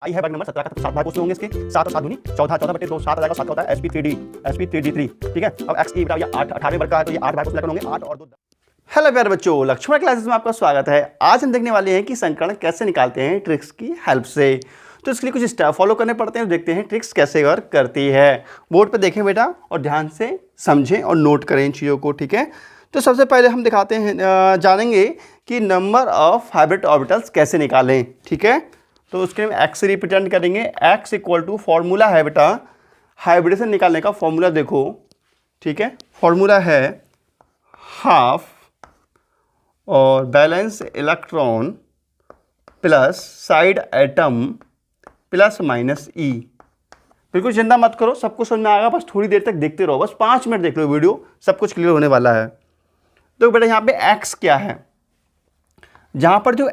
आई है वर्ग नंबर 17 का, तो 7 भाग उसमें होंगे इसके 7 और 7 दूनी 14, 14 बटे 2 7 आ जाएगा, 7 का होता है sp3d3, ठीक है। अब x की बेटा ये 8 18वें वर्ग का है, तो ये 8 भाग उसमें होंगे 8 और 2। हेलो प्यारे बच्चों, लक्ष्मण क्लासेस में आपका स्वागत है। आज हम देखने वाले हैं कि संकरण कैसे निकालते हैं ट्रिक्स की हेल्प से। तो इसके लिए कुछ स्टेप फॉलो करने पड़ते हैं, देखते हैं ट्रिक्स कैसे वर्क करती है। बोर्ड पे देखें बेटा और ध्यान से समझें और नोट करें इन चीज़ों को, ठीक है। तो सबसे पहले हम दिखाते हैं, जानेंगे कि नंबर ऑफ हाइब्रिड ऑर्बिटल्स कैसे निकालें, ठीक है। तो उसके लिए एक्स रिप्रेजेंट करेंगे, एक्स इक्वल टू फॉर्मूला है बेटा हाइब्रिडेशन निकालने का फॉर्मूला देखो, ठीक है। फॉर्मूला है हाफ और balance electron plus side atom plus minus E. बिल्कुल चिंता मत करो, सब कुछ समझ में आएगा, बस थोड़ी देर तक देखते रहो, बस 5 मिनट देख लो वीडियो, सब कुछ क्लियर होने वाला है। तो बेटा यहाँ पे एक्स क्या है, जहाँ पर जो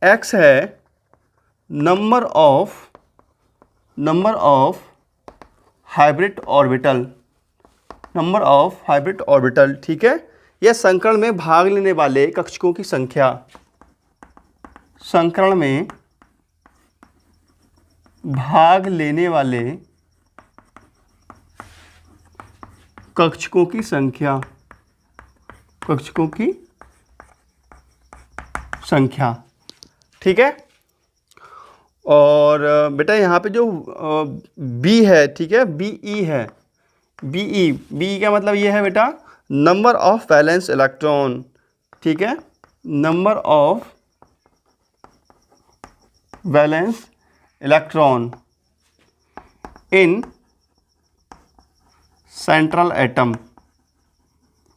एक्स है नंबर ऑफ हाइब्रिड ऑर्बिटल, ठीक है। यह संकरण में भाग लेने वाले कक्षकों की संख्या, संकरण में भाग लेने वाले कक्षकों की संख्या, ठीक है। और बेटा यहाँ पे जो बी है, ठीक है, बीई है, बीई का मतलब ये है बेटा नंबर ऑफ वैलेंस इलेक्ट्रॉन, ठीक है, number of valence electron in central atom,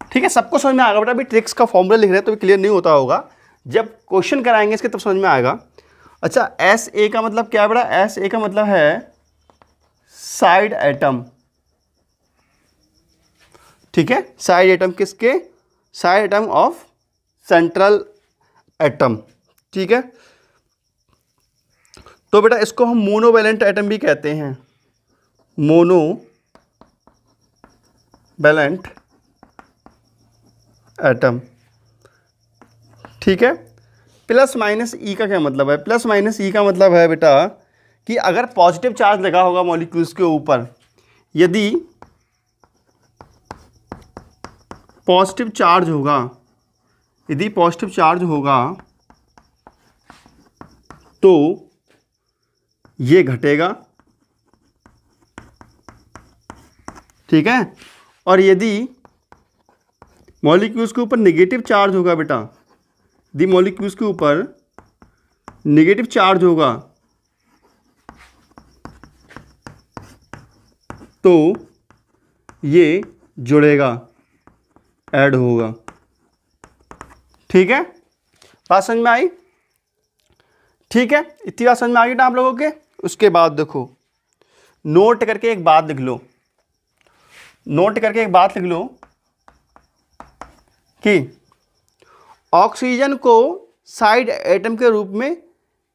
ठीक है। सबको समझ में आएगा बेटा, अभी ट्रिक्स का फॉर्मूला लिख रहे हैं तो क्लियर नहीं होता होगा, जब क्वेश्चन कराएंगे इसके तब समझ में आएगा। अच्छा, एस ए का मतलब क्या है बेटा, एस ए का मतलब है साइड एटम, ठीक है। साइड एटम किसके, side atom of central atom, ठीक है। तो बेटा इसको हम मोनोवैलेंट एटम भी कहते हैं, मोनोवैलेंट एटम, ठीक है। प्लस माइनस ई का क्या मतलब है, प्लस माइनस ई का मतलब है बेटा कि अगर पॉजिटिव चार्ज लगा होगा मॉलिक्यूल्स के ऊपर, यदि पॉजिटिव चार्ज होगा तो ये घटेगा, ठीक है। और यदि मॉलिक्यूल्स के ऊपर नेगेटिव चार्ज होगा बेटा, यदि मॉलिक्यूल्स के ऊपर नेगेटिव चार्ज होगा तो ये जुड़ेगा, ऐड होगा, ठीक है। बात समझ में आई, ठीक है। इतनी बात समझ में आ गई ना आप लोगों के। उसके बाद देखो, नोट करके एक बात लिख लो, कि ऑक्सीजन को साइड एटम के रूप में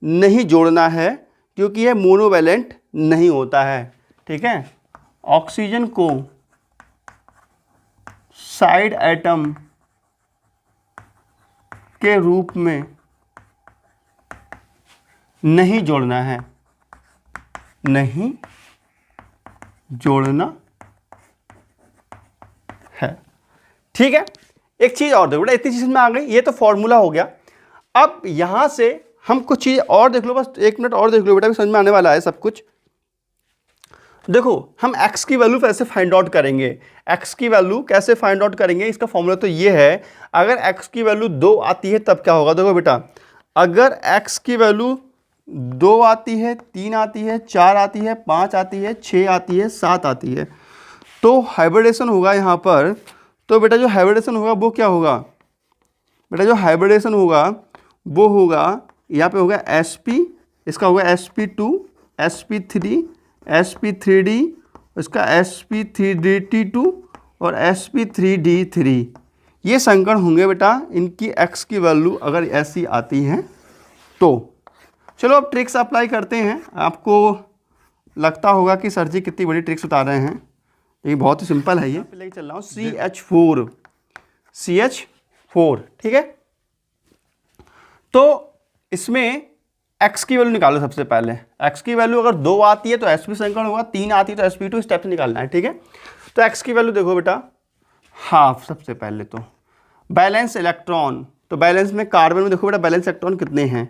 नहीं जोड़ना है क्योंकि यह मोनोवैलेंट नहीं होता है, ठीक है। ऑक्सीजन को साइड एटम के रूप में नहीं जोड़ना है, ठीक है। एक चीज़ और देखो बेटा, इतनी चीज़ में आ गई, ये तो फॉर्मूला हो गया। अब यहाँ से हम कुछ चीज़ और देख लो, बस 1 मिनट और देख लो बेटा, समझ में आने वाला है सब कुछ। देखो हम x की वैल्यू कैसे फाइंड आउट करेंगे, इसका फॉर्मूला तो ये है, अगर x की वैल्यू 2 आती है तब क्या होगा। देखो बेटा, अगर x की वैल्यू 2 आती है, 3 आती है, 4 आती है, 5 आती है, 6 आती है, 7 आती है, तो हाइब्रिडेशन होगा यहाँ पर। तो बेटा जो हाइब्रिडेशन होगा वो क्या होगा, बेटा जो हाइब्रिडेशन होगा वो होगा, यहाँ पे होगा sp, इसका होगा sp2, sp3, sp3d, इसका sp3d2 और sp3d3। ये संकरण होंगे बेटा, इनकी x की वैल्यू अगर ऐसी आती है तो। चलो अब ट्रिक्स अप्लाई करते हैं। आपको लगता होगा कि सर जी कितनी बड़ी ट्रिक्स बता रहे हैं, ये बहुत ही सिंपल है। ये लेके चल रहा हूँ CH4, ठीक है। तो इसमें एक्स की वैल्यू निकालो सबसे पहले। एक्स की वैल्यू अगर 2 आती है तो sp संकरण होगा, 3 आती है तो sp2 स्टेप से निकालना है, ठीक है। तो एक्स की वैल्यू देखो बेटा हाफ। सबसे पहले तो बैलेंस इलेक्ट्रॉन, तो बैलेंस में कार्बन में देखो बेटा बैलेंस इलेक्ट्रॉन कितने हैं,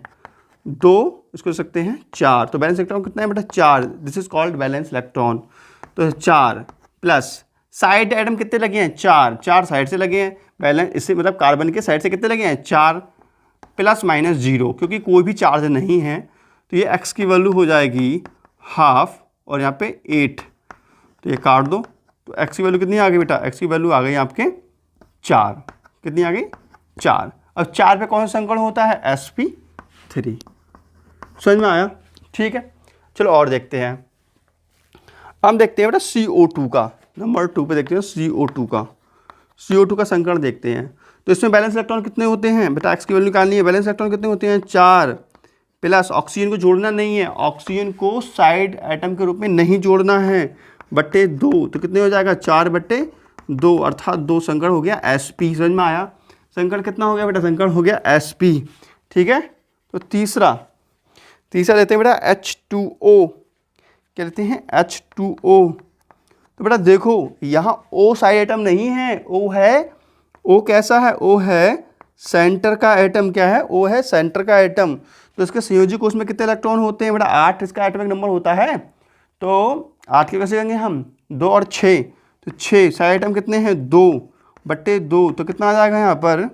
2, इसको लिख सकते हैं 4। तो बैलेंस इलेक्ट्रॉन कितना है बेटा 4, this is called balance electron. तो 4 प्लस साइड एटम कितने लगे हैं 4, 4 साइड से लगे हैं, बैलेंस इससे मतलब कार्बन के साइड से कितने लगे हैं 4, प्लस माइनस 0, क्योंकि कोई भी चार्ज नहीं है तो ये x की वैल्यू हो जाएगी हाफ और यहाँ पे 8। तो ये काट दो, तो x की वैल्यू कितनी आ गई बेटा, x की वैल्यू आ गई आपके 4। कितनी आ गई 4। अब 4 पे कौन सा संकरण होता है sp3। समझ में आया, ठीक है। चलो और देखते हैं, हम देखते हैं बेटा CO2 का, नंबर 2 पे देखते हैं CO2 का। CO2 का संकरण देखते हैं। तो इसमें बैलेंस इलेक्ट्रॉन कितने होते हैं बेटा, एक्स की वैल्यू निकालनी है, बैलेंस इलेक्ट्रॉन कितने होते हैं 4, प्लस ऑक्सीजन को जोड़ना नहीं है, ऑक्सीजन को साइड एटम के रूप में नहीं जोड़ना है, बट्टे 2। तो कितने हो जाएगा 4/2, अर्थात 2 संकरण हो गया sp। समझ में आया, संकरण कितना हो गया बेटा, संकरण हो गया sp, ठीक है। तो तीसरा लेते हैं बेटा H2O। क्या लेते हैं H2O। तो बेटा देखो यहाँ O साइड एटम नहीं है, O है, O कैसा है, O है सेंटर का एटम। क्या है, O है सेंटर का एटम। तो इसके संयोजी कोष में कितने इलेक्ट्रॉन होते हैं बेटा 8 इसका एटॉमिक नंबर होता है। तो 8 के कैसे लेंगे हम, 2 और 6, तो 6 साइड एटम कितने हैं 2/2। तो कितना आ जाएगा यहाँ पर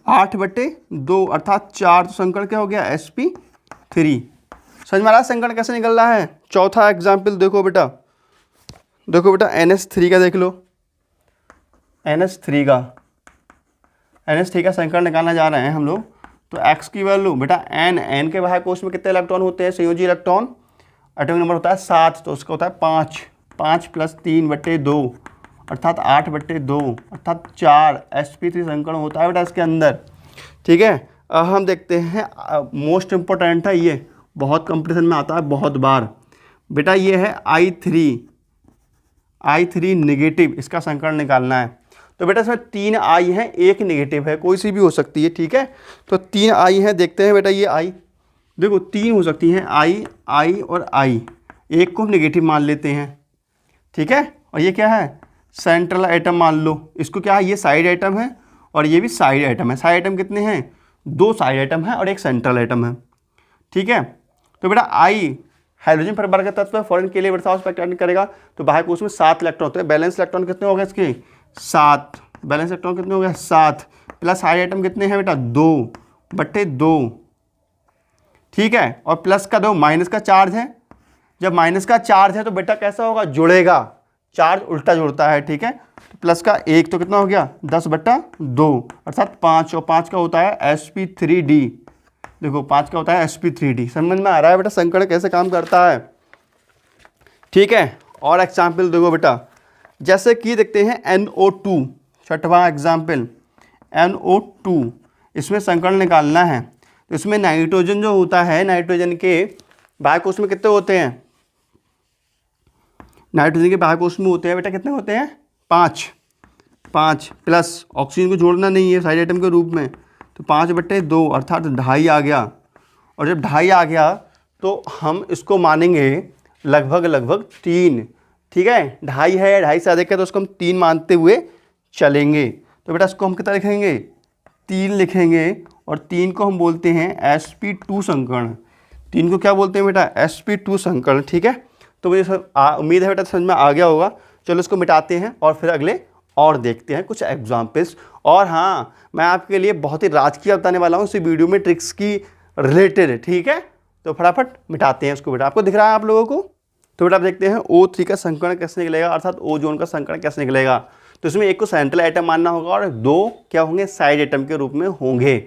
8/2, अर्थात 4। तो संकरण क्या हो गया sp3। समझ में आ रहा है संकरण कैसे निकल रहा है। चौथा एग्जाम्पल देखो बेटा NH3 का देख लो। NH3 का संकरण निकालना जा रहे हैं हम लोग। तो x की वैल्यू बेटा n के बाह्य कोश में कितने इलेक्ट्रॉन होते हैं, संयोजी इलेक्ट्रॉन, एटॉमिक नंबर होता है 7, तो उसका होता है 5 प्लस 3/2, अर्थात 8/2, अर्थात 4 sp3 संकरण होता है बेटा इसके अंदर, ठीक है। अब हम देखते हैं मोस्ट इंपॉर्टेंट है, ये बहुत कंपटीशन में आता है बहुत बार बेटा, ये है I3 नेगेटिव, इसका संकरण निकालना है। तो बेटा इसमें 3 I हैं, 1 नेगेटिव है, कोई सी भी हो सकती है, ठीक है। तो 3 I हैं, देखते हैं बेटा ये I देखो 3 हो सकती हैं, I और I, एक को हम नेगेटिव मान लेते हैं, ठीक है। और ये क्या है सेंट्रल एटम मान लो, इसको क्या है ये साइड एटम है और ये भी साइड एटम है। साइड एटम कितने हैं 2 साइड एटम है और एक सेंट्रल एटम है, ठीक है। तो बेटा I हाइड्रोजन परिवार का तत्व फॉरेन के लिए वर्षा स्पेक्ट्रम करेगा। तो बाह्य कोश में 7 इलेक्ट्रॉन होते हैं, बैलेंस इलेक्ट्रॉन कितने हो गए इसके 7, बैलेंस इलेक्ट्रॉन कितने हो गए 7, प्लस साइड एटम कितने हैं बेटा 2/2, ठीक है। और प्लस का 2, माइनस का चार्ज है, जब माइनस का चार्ज है तो बेटा कैसा होगा जुड़ेगा, चार्ज उल्टा जुड़ता है, ठीक है। तो प्लस का 1 तो कितना हो गया 10/2, अर्थात 5, और 5 का होता है sp3d। देखो 5 का होता है sp3d। समझ में आ रहा है बेटा संकरण कैसे काम करता है, ठीक है। और एग्जाम्पल देखो बेटा, जैसे कि देखते हैं NO2, छठवां एग्जाम्पल NO2, इसमें संकरण निकालना है। तो इसमें नाइट्रोजन जो होता है, नाइट्रोजन के बाह्य कोश में कितने होते हैं, नाइट्रोजन के बाह्य कोश में होते हैं बेटा कितने होते हैं 5 प्लस ऑक्सीजन को जोड़ना नहीं है साइड एटम के रूप में, तो 5/2, अर्थात 2.5 आ गया। और जब 2.5 आ गया तो हम इसको मानेंगे लगभग 3, ठीक है। 2.5 है, 2.5 से अधिक है तो उसको हम 3 मानते हुए चलेंगे। तो बेटा इसको हम कितना लिखेंगे 3 लिखेंगे, और 3 को हम बोलते हैं sp2 संकरण। 3 को क्या बोलते हैं बेटा sp2 संकरण, ठीक है। तो मुझे उम्मीद है बेटा समझ में आ गया होगा। चलो इसको मिटाते हैं और फिर अगले और देखते हैं कुछ एग्जाम्पल्स। और हाँ, मैं आपके लिए बहुत ही राजकीय बताने वाला हूँ इसी वीडियो में ट्रिक्स की रिलेटेड, ठीक है। तो फटाफट मिटाते हैं इसको बेटा, आपको दिख रहा है आप लोगों को। तो बेटा आप देखते हैं O3 का संकरण कैसे निकलेगा, अर्थात ओजोन का संकरण कैसे निकलेगा। तो इसमें एक को सेंट्रल एटम मानना होगा और 2 क्या होंगे साइड एटम के रूप में होंगे,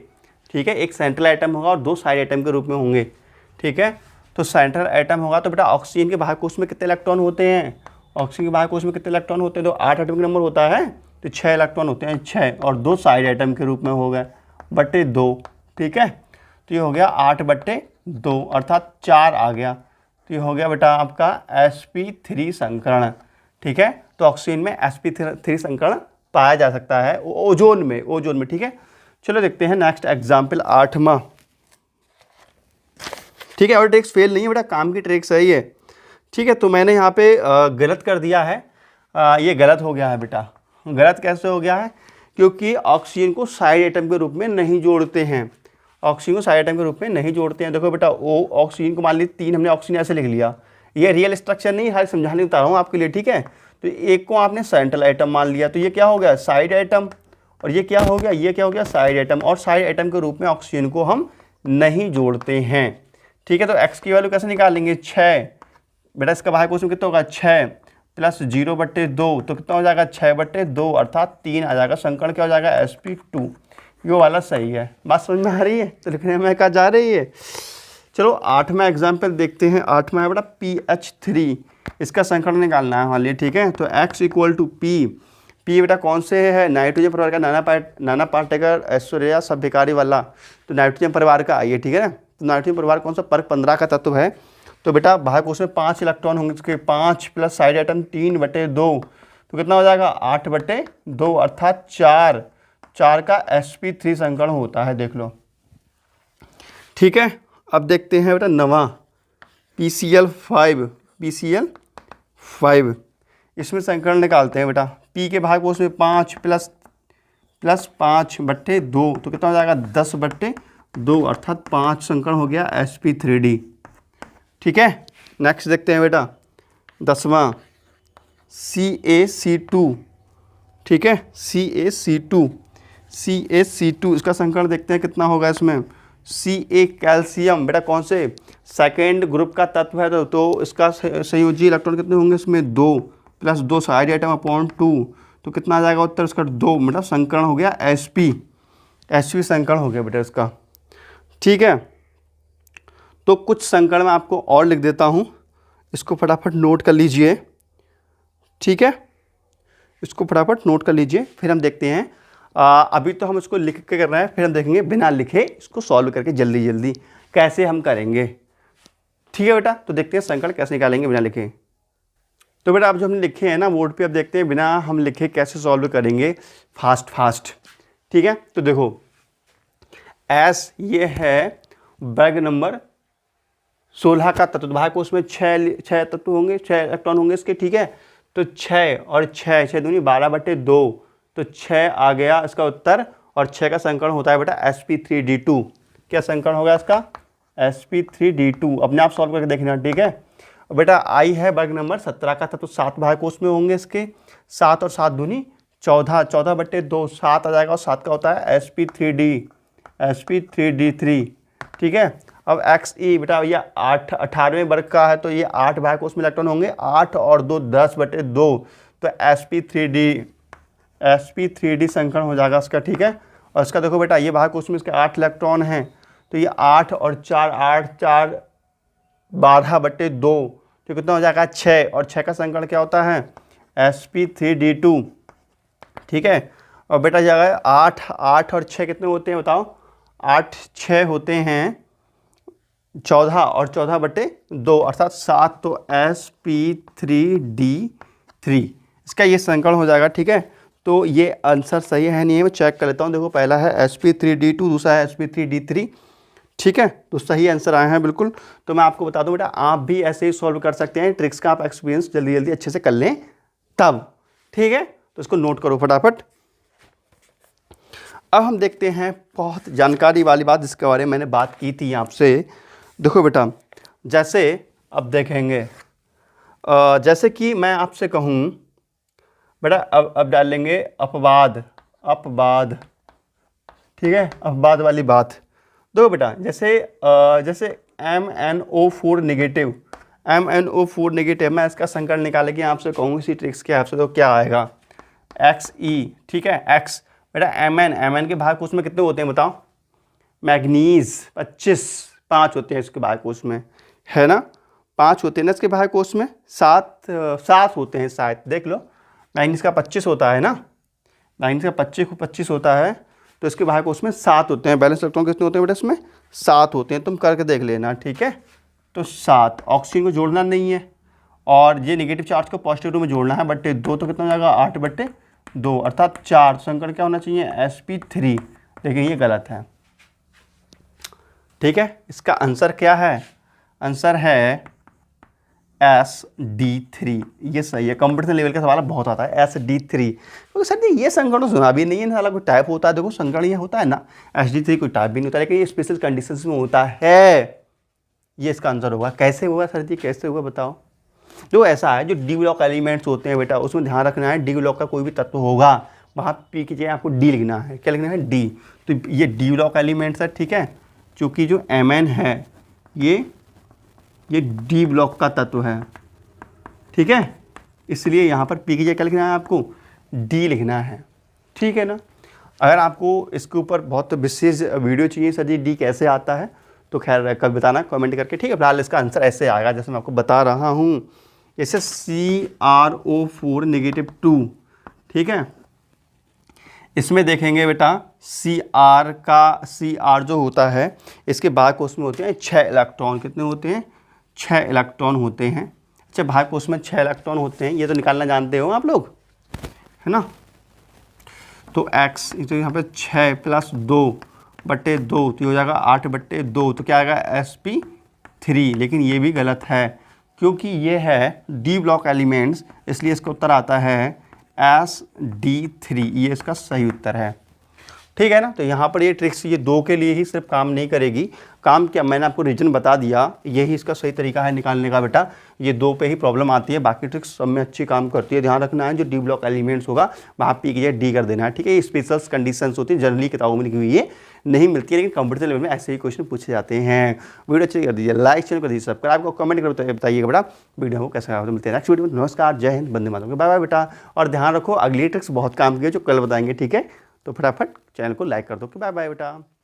ठीक है। एक सेंट्रल एटम होगा और 2 साइड एटम के रूप में होंगे, ठीक है। तो सेंट्रल एटम होगा तो बेटा ऑक्सीजन के बाह्य कोश में कितने इलेक्ट्रॉन होते हैं, ऑक्सीजन के बाह्य कोश में कितने इलेक्ट्रॉन होते हैं, तो 8 एटॉमिक नंबर होता है, तो 6 इलेक्ट्रॉन होते हैं 6, और 2 साइड एटम के रूप में हो गए /2, ठीक है। तो ये हो गया 8/2, अर्थात 4 आ गया। तो ये हो गया बेटा आपका sp3 संकरण, ठीक है। तो ऑक्सीजन में sp3 संकरण पाया जा सकता है ओजोन में, ठीक है। चलो देखते हैं नेक्स्ट एग्जाम्पल 8वां। ठीक है, और ट्रिक्स फेल नहीं है बेटा, काम की ट्रिक्स है ये। ठीक है, तो मैंने यहाँ पे गलत कर दिया है, ये गलत हो गया है बेटा। गलत कैसे हो गया है? क्योंकि ऑक्सीजन को साइड एटम के रूप में नहीं जोड़ते हैं, ऑक्सीजन को साइड एटम के रूप में नहीं जोड़ते हैं। देखो बेटा, ओ ऑक्सीजन को मान लीजिए 3 हमने ऑक्सीजन ऐसे लिख लिया, ये रियल स्ट्रक्चर नहीं है, समझाने बता रहा हूँ आपके लिए। ठीक है, तो एक को आपने सेंट्रल एटम मान लिया, तो ये क्या हो गया? Side atom. और ये क्या हो गया? ये क्या हो गया? Side atom. और साइड एटम के रूप में ऑक्सीजन को हम नहीं जोड़ते हैं। ठीक है, तो एक्स की वैल्यू कैसे निकालेंगे? 6 बेटा, इसका बाहर क्वेश्चन कितना होगा? 6 प्लस 0/2, तो कितना हो जाएगा? 6/2 अर्थात 3 आ जाएगा। संकरण क्या हो जाएगा? sp2। ये वाला सही है। बात समझ में आ रही है? तो लिखने में कहा जा रही है। चलो 8वां एग्जाम्पल देखते हैं। 8वां है बेटा PH3, इसका संकरण निकालना है हमारे लिए। ठीक है, तो x = P बेटा कौन से है? नाइट्रोजन परिवार का नाना पार्टिकल ऐश्वर्या सभ्यकारी वाला, तो नाइट्रोजन परिवार का आइए। ठीक है ना, तो नाइट्रोजन परिवार कौन सा? पर्क 15 का तत्व है। तो बेटा बाहर कोश में 5 इलेक्ट्रॉन होंगे, उसके 5 प्लस साइड एटम 3/2, तो कितना हो जाएगा? 8/2 अर्थात 4 का sp3 संकरण होता है, देख लो। ठीक है, अब देखते हैं बेटा 9वां PCl5, इसमें संकरण निकालते हैं बेटा। P के भाग कोश में 5 प्लस 5/2, तो कितना हो जाएगा? 10/2 अर्थात 5 संकरण हो गया sp3d। ठीक है, नेक्स्ट देखते हैं बेटा 10वां CaC2। ठीक है, CaC2, इसका संकरण देखते हैं कितना होगा इसमें। Ca कैल्शियम बेटा कौन से? सेकेंड ग्रुप का तत्व है, तो इसका संयोजी इलेक्ट्रॉन कितने होंगे इसमें? 2 प्लस 2 साइड एटम अपॉन 2, तो कितना आ जाएगा उत्तर इसका? 2। बेटा संकरण हो गया sp संकरण हो गया बेटा इसका। ठीक है, तो कुछ संकरण मैं आपको और लिख देता हूँ, इसको फटाफट नोट कर लीजिए। ठीक है, इसको फटाफट नोट कर लीजिए, फिर हम देखते हैं। अभी तो हम इसको लिख के कर रहे हैं, फिर हम देखेंगे बिना लिखे इसको सॉल्व करके जल्दी जल्दी कैसे हम करेंगे। ठीक है बेटा, तो देखते हैं संकरण कैसे निकालेंगे बिना लिखे। तो बेटा अब जो हमने लिखे हैं ना बोर्ड पे, अब देखते हैं बिना हम लिखे कैसे सॉल्व करेंगे फास्ट। ठीक है, तो देखो एस ये है बैग नंबर 16 का तत्व, भाग को उसमें 6 तत्व होंगे, 6 इलेक्ट्रॉन होंगे इसके। ठीक है, तो 6 और 6 दूनी 12/2, तो 6 आ गया इसका उत्तर। और 6 का संकरण होता है बेटा sp3d2। क्या संकरण होगा इसका? sp3d2। अपने आप सॉल्व करके देखना। ठीक है, बेटा आई है वर्ग नंबर 17 का तत्व, 7 भाग कोष में होंगे इसके। 7 और 7 दूनी 14, 14/2, 7 आ जाएगा, और 7 का होता है sp3d3। ठीक है, अब XE बेटा ये 18वें वर्ग का है, तो ये 8 भाग कोष में इलेक्ट्रॉन होंगे। 8 और 2 10/2, तो sp3d संकरण हो जाएगा इसका। ठीक है, और इसका देखो बेटा ये भाग कोष में इसके 8 इलेक्ट्रॉन हैं, तो ये 8 और 4 8 12/2, तो कितना हो जाएगा? 6, और 6 का संकरण क्या होता है? sp3d2। ठीक है, और बेटा जाएगा 8 और 6 कितने होते हैं बताओ? 8 6 होते हैं 14, और 14/2 अर्थात 7, तो sp3d3 इसका ये संकरण हो जाएगा। ठीक है, तो ये आंसर सही है नहीं है मैं चेक कर लेता हूँ। देखो पहला है sp3d2, दूसरा है sp3d3। ठीक है, तो सही आंसर आए हैं बिल्कुल। तो मैं आपको बता दूं बेटा, आप भी ऐसे ही सॉल्व कर सकते हैं। ट्रिक्स का आप एक्सपीरियंस जल्दी जल्दी अच्छे से कर लें तब। ठीक है, तो इसको नोट करो फटाफट। अब हम देखते हैं बहुत जानकारी वाली बात जिसके बारे में मैंने बात की थी आपसे। देखो बेटा, जैसे अब देखेंगे, जैसे कि मैं आपसे कहूँ बेटा, अब डाल लेंगे अपवाद। ठीक है, अपवाद वाली बात। देखो बेटा, जैसे MnO4 नेगेटिव, मैं इसका संकरण निकाले कि आपसे कहूँ इसी ट्रिक्स के आपसे, तो क्या आएगा? Xe। ठीक है, X बेटा Mn के भाग कोष में कितने होते हैं बताओ? मैग्नीज 5 होते हैं इसके भाग कोष में, है ना? 5 होते हैं ना इसके भाग कोष में। 7 होते हैं शायद, देख लो। मैग्नीज का 25 होता है ना, मैग्नीज का 25 होता है, तो इसके भाग कोष में 7 होते हैं। बैलेंस इलेक्ट्रॉन कितने होते हैं बेटा इसमें? 7 होते हैं, तुम करके देख लेना। ठीक है, तो 7 ऑक्सीजन को जोड़ना नहीं है, और ये नेगेटिव चार्ज को पॉजिटिव रूप में जोड़ना है। 2 तो कितना हो जाएगा? 8/2 अर्थात 4। संकरण क्या होना चाहिए? sp3। देखिए ये गलत है। ठीक है, इसका आंसर क्या है? आंसर है SD3। ये सही है। कंपटीशन लेवल का सवाल बहुत आता है SD3। तो सर जी ये संगण तो सुना भी नहीं है, साला कोई टाइप होता है, देखो संगण ये होता है ना, SD3 कोई टाइप भी नहीं होता, लेकिन ये स्पेशल कंडीशंस में होता है। ये इसका आंसर होगा। कैसे हुआ सर जी, कैसे हुआ बताओ। जो ऐसा है, जो डी ब्लॉक एलिमेंट्स होते हैं बेटा, उसमें ध्यान रखना है, डी ब्लॉक का कोई भी तत्व होगा वहाँ पी की जगह आपको डी लिखना है। क्या लिखना है? डी। तो ये डी ब्लॉक एलिमेंट्स है, ठीक है, चूँकि जो Mn है ये डी ब्लॉक का तत्व है, ठीक है, इसलिए यहाँ पर पी की जगह क्या लिखना है आपको? डी लिखना है, ठीक है ना। अगर आपको इसके ऊपर बहुत विशेष वीडियो चाहिए सर जी डी कैसे आता है, तो खैर कल बताना कमेंट करके, ठीक है। फिलहाल इसका आंसर ऐसे आएगा जैसे मैं आपको बता रहा हूँ, जैसे CrO4 -2, ठीक है। इसमें देखेंगे बेटा Cr जो होता है, इसके बाहर कोष में होते हैं 6 इलेक्ट्रॉन। कितने होते हैं? 6 इलेक्ट्रॉन होते हैं। अच्छा, बाहर कोष में 6 इलेक्ट्रॉन होते हैं, ये तो निकालना जानते हो आप लोग, है ना। तो x तो यहाँ पे 6 + 2/2 तो हो जाएगा 8/2, तो क्या आएगा? sp3। लेकिन ये भी गलत है, क्योंकि ये है डी ब्लॉक एलिमेंट्स, इसलिए इसका उत्तर आता है SD3। ये इसका सही उत्तर है, ठीक है ना। तो यहाँ पर ये ट्रिक्स ये 2 के लिए ही सिर्फ काम नहीं करेगी, काम क्या, मैंने आपको रीजन बता दिया, यही इसका सही तरीका है निकालने का बेटा। ये 2 पे ही प्रॉब्लम आती है, बाकी ट्रिक्स सब में अच्छी काम करती है। ध्यान रखना है, जो डी ब्लॉक एलिमेंट्स होगा वहाँ पी की जगह डी कर देना है, ठीक है। ये स्पेशल कंडीशंस होती है, जनरली किताबों में लिखी हुई ये नहीं मिलती है, लेकिन कंप्यूटर लेवल में ऐसे ही क्वेश्चन पूछे जाते हैं। वीडियो अच्छी कर दीजिए, लाइक चैनल कर दीजिए, सब्सक्राइब को कमेंट कर बताइएगा बेटा वीडियो को कैसा लगा। मिलते हैं नेक्स्ट वीडियो में। नमस्कार, जय हिंद, वंदे मातरम, बाय बाय बेटा। और ध्यान रखो, अगली ट्रिक्स बहुत काम की है जो कल बताएंगे, ठीक है। तो फटाफट चैनल को लाइक कर दो। बाय बाय बेटा।